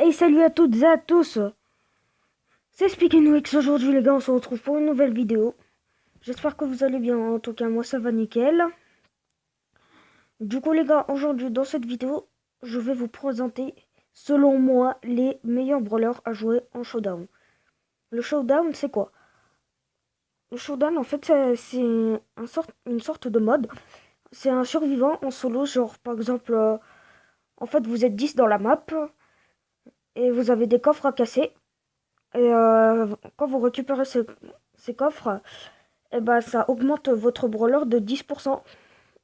Hey, salut à toutes et à tous. C'est SpeakNox. Aujourd'hui, les gars, on se retrouve pour une nouvelle vidéo. J'espère que vous allez bien. En tout cas, moi, ça va nickel. Du coup, les gars, aujourd'hui, dans cette vidéo, je vais vous présenter, selon moi, les meilleurs brawlers à jouer en showdown. Le showdown, c'est quoi? Le showdown, en fait, c'est une sorte de mode. C'est un survivant en solo, genre, par exemple, en fait, vous êtes 10 dans la map et vous avez des coffres à casser. Et quand vous récupérez ces coffres, et ben ça augmente votre brawler de 10%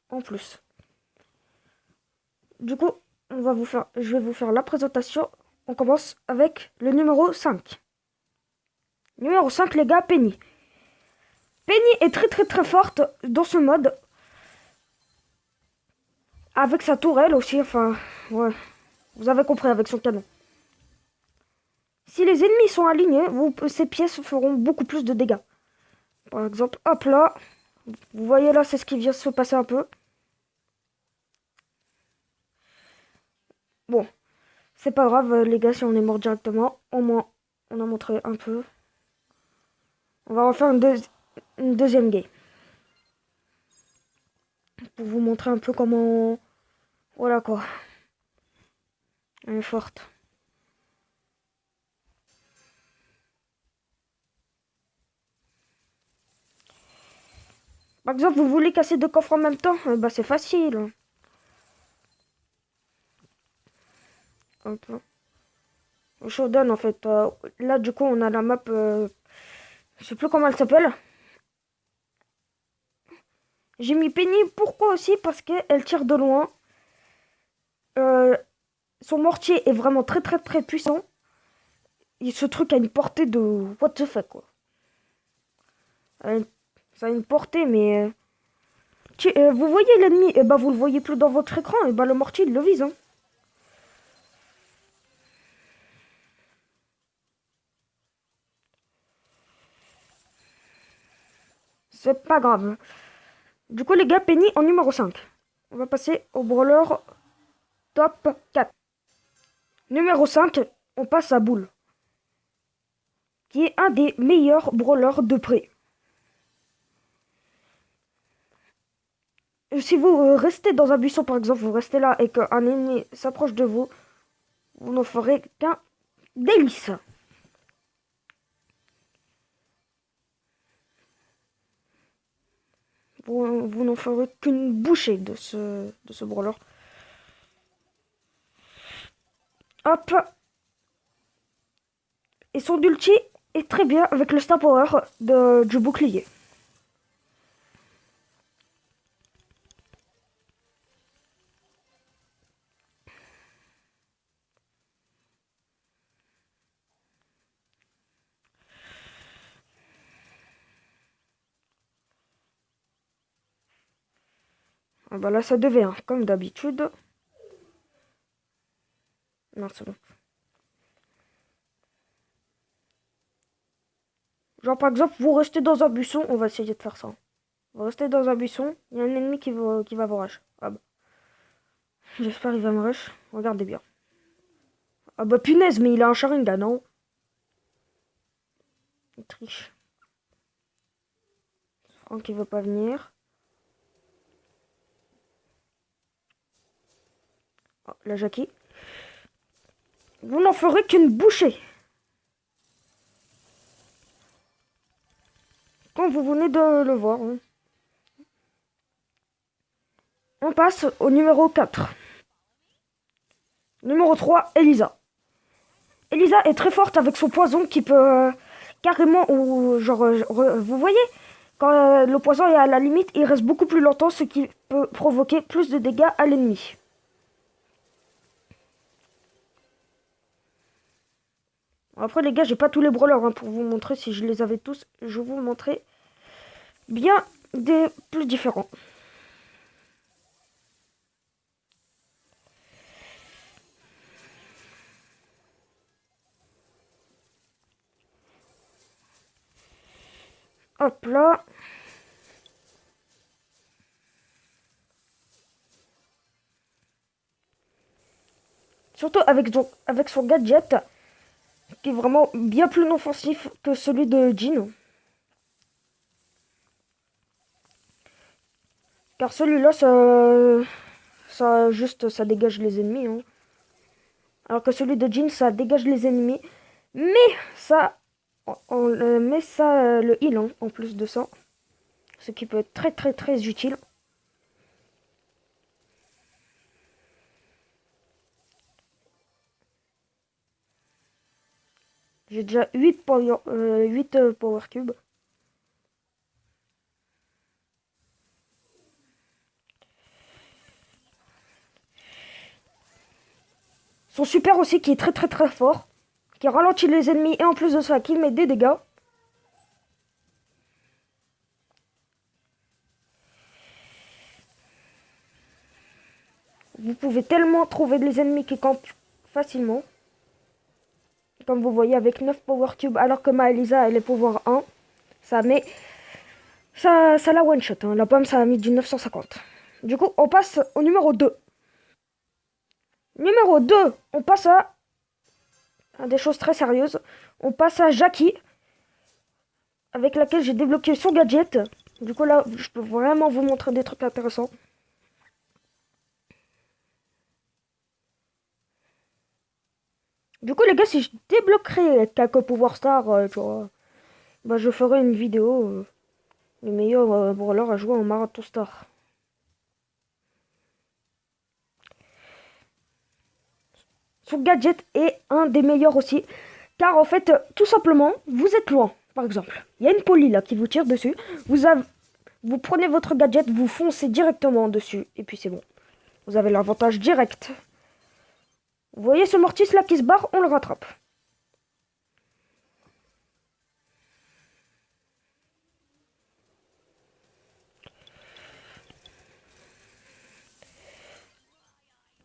en plus. Du coup, je vais vous faire la présentation. On commence avec le numéro 5. Numéro 5, les gars, Penny. Penny est très forte dans ce mode. Avec sa tourelle aussi, enfin, ouais. Vous avez compris, avec son canon. Si les ennemis sont alignés, ces pièces feront beaucoup plus de dégâts. Par exemple, hop là. Vous voyez là, c'est ce qui vient de se passer un peu. Bon, c'est pas grave, les gars, si on est mort directement. Au moins, on a montré un peu. On va refaire une deuxième game. Pour vous montrer un peu comment... Voilà quoi. Elle est forte. Par exemple, vous voulez casser deux coffres en même temps? Bah c'est facile. Hop là. Au showdown en fait. Là du coup on a la map... je sais plus comment elle s'appelle. J'ai mis Penny, pourquoi aussi? Parce qu'elle tire de loin. Euh, Son mortier est vraiment très puissant. Et ce truc a une portée de... What the fuck quoi. Euh, Ça a une portée mais... vous voyez l'ennemi, et bah vous le voyez plus dans votre écran, et bah le mortier il le vise. Hein. C'est pas grave. Du coup les gars, Penny en numéro 5. On va passer au brawler top 4. Numéro 5, on passe à Bull, qui est un des meilleurs brawlers de près. Si vous restez dans un buisson par exemple, vous restez là et qu'un ennemi s'approche de vous, vous n'en ferez qu'un délice. Vous n'en ferez qu'une bouchée de ce brawler. Hop. Et son ulti est très bien avec le star power du bouclier. Ah bah là ça devait, hein, comme d'habitude. Non, c'est bon. Genre par exemple, vous restez dans un buisson, on va essayer de faire ça. Vous restez dans un buisson, il y a un ennemi qui va vous rush. Ah bah. J'espère qu'il va me rush. Regardez bien. Ah bah punaise, mais il a un Sharingan, non? Il triche. Franck il veut pas venir. Oh, la Jackie. Vous n'en ferez qu'une bouchée. Quand vous venez de le voir. Hein. On passe au numéro 4. Numéro 3, Elisa. Elisa est très forte avec son poison qui peut carrément... Ou, genre, vous voyez? Quand le poison est à la limite, il reste beaucoup plus longtemps, ce qui peut provoquer plus de dégâts à l'ennemi. Après les gars, j'ai pas tous les brawlers hein, pour vous montrer. Si je les avais tous, je vous montrais bien des plus différents. Hop là. Surtout avec son gadget, qui est vraiment bien plus inoffensif que celui de Jean. Car celui-là, ça dégage les ennemis. Hein. Alors que celui de Jean, ça dégage les ennemis. Mais ça, le heal hein, en plus de ça. Ce qui peut être très très très utile. J'ai déjà 8 power cubes. Son super aussi qui est très très très fort. Qui ralentit les ennemis et en plus de ça qui met des dégâts. Vous pouvez tellement trouver des ennemis qui campent facilement. Comme vous voyez avec 9 power cubes alors que ma Elisa elle est pouvoir 1. Ça met... Ça la one shot. Hein. La pomme ça a mis du 950. Du coup on passe au numéro 2. Numéro 2, on passe à des choses très sérieuses. On passe à Jackie, avec laquelle j'ai débloqué son gadget. Du coup là, je peux vraiment vous montrer des trucs intéressants. Du coup les gars, si je débloquerai quelques pouvoirs stars, tu vois, bah, je ferai une vidéo les meilleurs brawlers à jouer en marathon star. Son gadget est un des meilleurs aussi. Car en fait, tout simplement, vous êtes loin. Par exemple, il y a une poli là qui vous tire dessus. Vous prenez votre gadget, vous foncez directement dessus. Et puis c'est bon. Vous avez l'avantage direct. Vous voyez ce mortis là qui se barre, on le rattrape.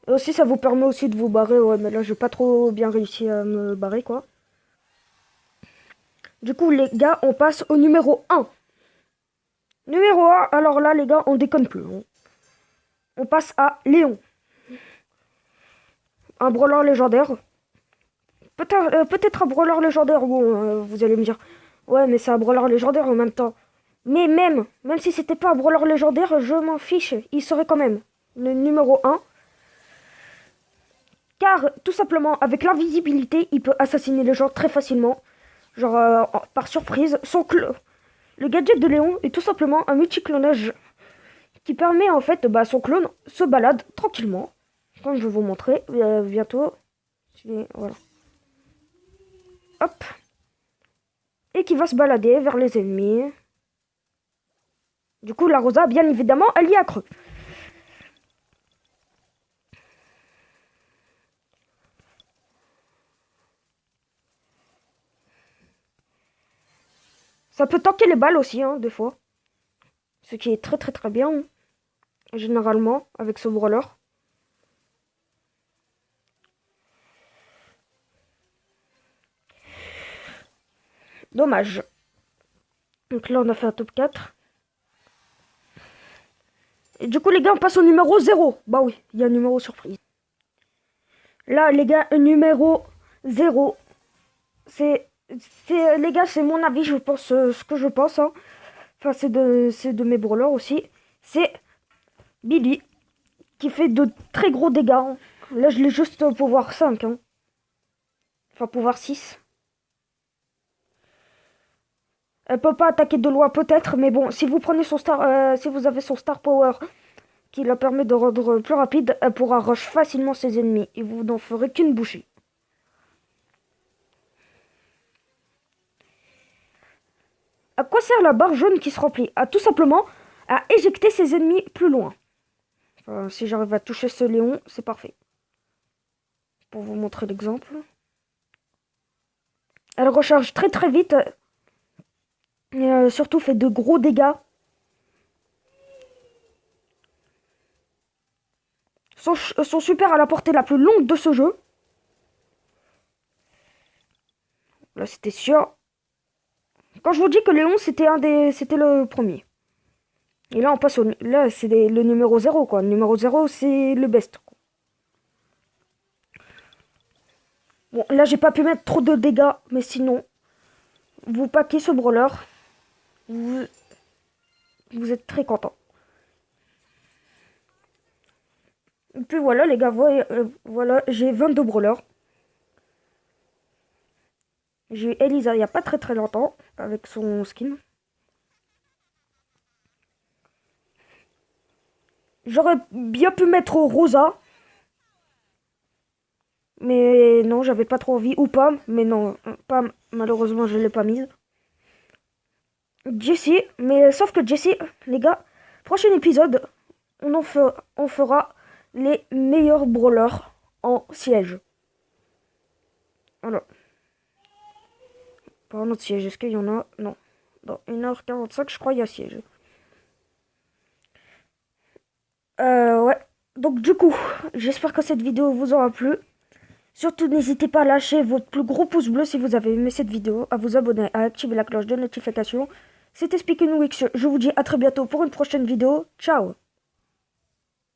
Et aussi ça vous permet aussi de vous barrer. Ouais mais là j'ai pas trop bien réussi à me barrer quoi. Du coup les gars, on passe au numéro 1. Numéro 1, alors là les gars, on déconne plus. Hein. On passe à Léon. Un brawler légendaire. Peut-être un brawler légendaire, bon, vous allez me dire. Ouais, mais c'est un brawler légendaire en même temps. Mais même si c'était pas un brawler légendaire, je m'en fiche. Il serait quand même le numéro 1. Car, tout simplement, avec l'invisibilité, il peut assassiner les gens très facilement. Genre, par surprise. Le gadget de Léon est tout simplement un multiclonage qui permet, en fait, bah, son clone se balade tranquillement. Comme je vais vous montrer bientôt. Voilà. Hop. Et qui va se balader vers les ennemis. Du coup, la Rosa, bien évidemment, elle y a cru. Ça peut tanker les balles aussi, hein, des fois. Ce qui est très très très bien, hein, généralement, avec ce brawler. Dommage. Donc là, on a fait un top 4. Et du coup, les gars, on passe au numéro 0. Bah oui, il y a un numéro surprise. Là, les gars, numéro 0. Les gars, c'est mon avis, je pense, ce que je pense. Hein. Enfin, c'est de mes brawlers aussi. C'est Billy, qui fait de très gros dégâts. Hein. Là, je l'ai juste au pouvoir 5. Hein. Enfin, pouvoir 6. Elle peut pas attaquer de loin peut-être, mais bon, si vous prenez son star, si vous avez son star power qui la permet de rendre plus rapide, elle pourra rush facilement ses ennemis et vous n'en ferez qu'une bouchée. À quoi sert la barre jaune qui se remplit? À tout simplement à éjecter ses ennemis plus loin. Enfin, si j'arrive à toucher ce Léon, c'est parfait. Pour vous montrer l'exemple. Elle recharge très très vite. Et surtout fait de gros dégâts. Son super à la portée la plus longue de ce jeu. Là c'était sûr. Quand je vous dis que Léon c'était le premier. Et là on passe au... Là c'est le numéro 0 quoi. Le numéro 0 c'est le best. Quoi. Bon, là, j'ai pas pu mettre trop de dégâts, mais sinon, vous paquez ce brawler, vous, vous êtes très content. Et puis voilà, les gars, voilà, j'ai 22 brawlers. J'ai eu Elisa il y a pas très longtemps, avec son skin. J'aurais bien pu mettre Rosa. Mais non, j'avais pas trop envie. Ou Pam. Mais non, Pam, malheureusement, je l'ai pas mise. Jessie. Mais sauf que Jessie, les gars, prochain épisode, on fera les meilleurs brawlers en siège. Voilà. Pas un autre siège. Est-ce qu'il y en a? Non. Dans 1h45, je crois, il y a siège. Ouais. Donc, du coup, j'espère que cette vidéo vous aura plu. Surtout, n'hésitez pas à lâcher votre plus gros pouce bleu si vous avez aimé cette vidéo, à vous abonner, à activer la cloche de notification. C'était Speaking Wix, je vous dis à très bientôt pour une prochaine vidéo. Ciao!